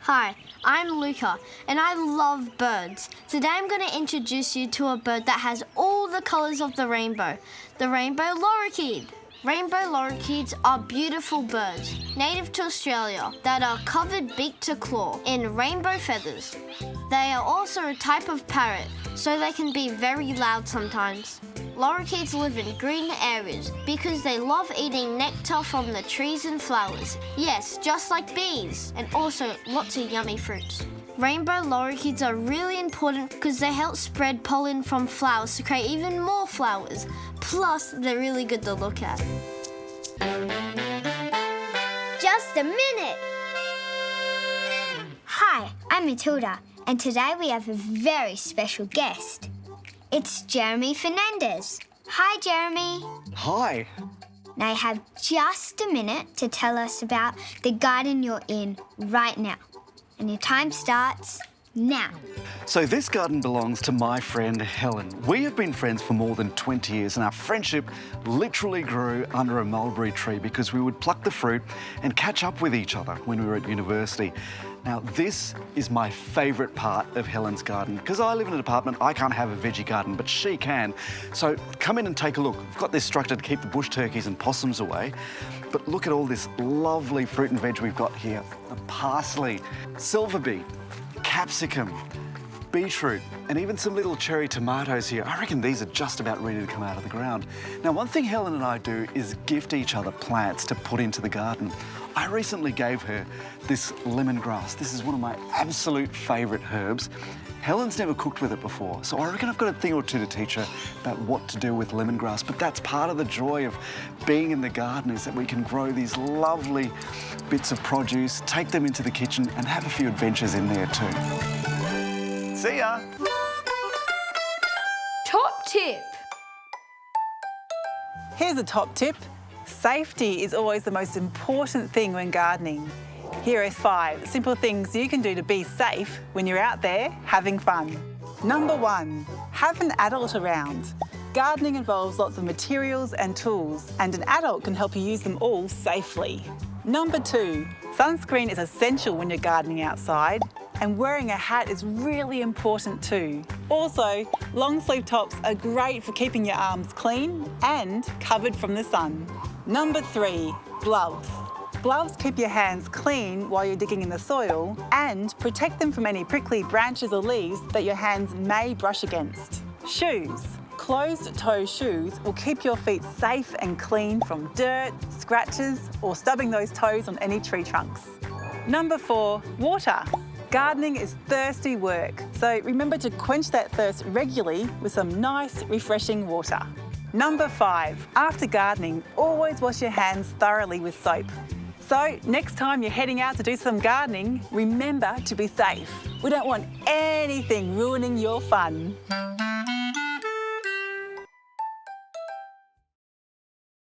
Hi, I'm Luca, and I love birds. Today I'm going to introduce you to a bird that has all the colours of the rainbow rainbow lorikeet. Rainbow lorikeets are beautiful birds, native to Australia, that are covered beak to claw in rainbow feathers. They are also a type of parrot, so they can be very loud sometimes. Lorikeets live in green areas because they love eating nectar from the trees and flowers. Yes, just like bees, and also lots of yummy fruits. Rainbow lorikeets are really important because they help spread pollen from flowers to create even more flowers. Plus, they're really good to look at. Just a minute! Hi, I'm Matilda, and today we have a very special guest. It's Jeremy Fernandez. Hi, Jeremy. Hi. Now you have just a minute to tell us about the garden you're in right now. And your time starts now. So this garden belongs to my friend Helen. We have been friends for more than 20 years and our friendship literally grew under a mulberry tree because we would pluck the fruit and catch up with each other when we were at university. Now this is my favourite part of Helen's garden because I live in an apartment, I can't have a veggie garden, but she can. So come in and take a look. I've got this structure to keep the bush turkeys and possums away. But look at all this lovely fruit and veg we've got here. The parsley, silver beet, capsicum, beetroot, and even some little cherry tomatoes here. I reckon these are just about ready to come out of the ground. Now, one thing Helen and I do is gift each other plants to put into the garden. I recently gave her this lemongrass. This is one of my absolute favourite herbs. Helen's never cooked with it before, so I reckon I've got a thing or two to teach her about what to do with lemongrass, but that's part of the joy of being in the garden is that we can grow these lovely bits of produce, take them into the kitchen and have a few adventures in there too. See ya! Top tip. Here's a top tip. Safety is always the most important thing when gardening. Here are 5 simple things you can do to be safe when you're out there having fun. Number 1, have an adult around. Gardening involves lots of materials and tools, and an adult can help you use them all safely. Number 2, sunscreen is essential when you're gardening outside, and wearing a hat is really important too. Also, long sleeve tops are great for keeping your arms clean and covered from the sun. Number 3, gloves. Gloves keep your hands clean while you're digging in the soil and protect them from any prickly branches or leaves that your hands may brush against. Shoes. Closed-toe shoes will keep your feet safe and clean from dirt, scratches, or stubbing those toes on any tree trunks. Number 4, water. Gardening is thirsty work, so remember to quench that thirst regularly with some nice, refreshing water. Number 5, after gardening, always wash your hands thoroughly with soap. So next time you're heading out to do some gardening, remember to be safe. We don't want anything ruining your fun.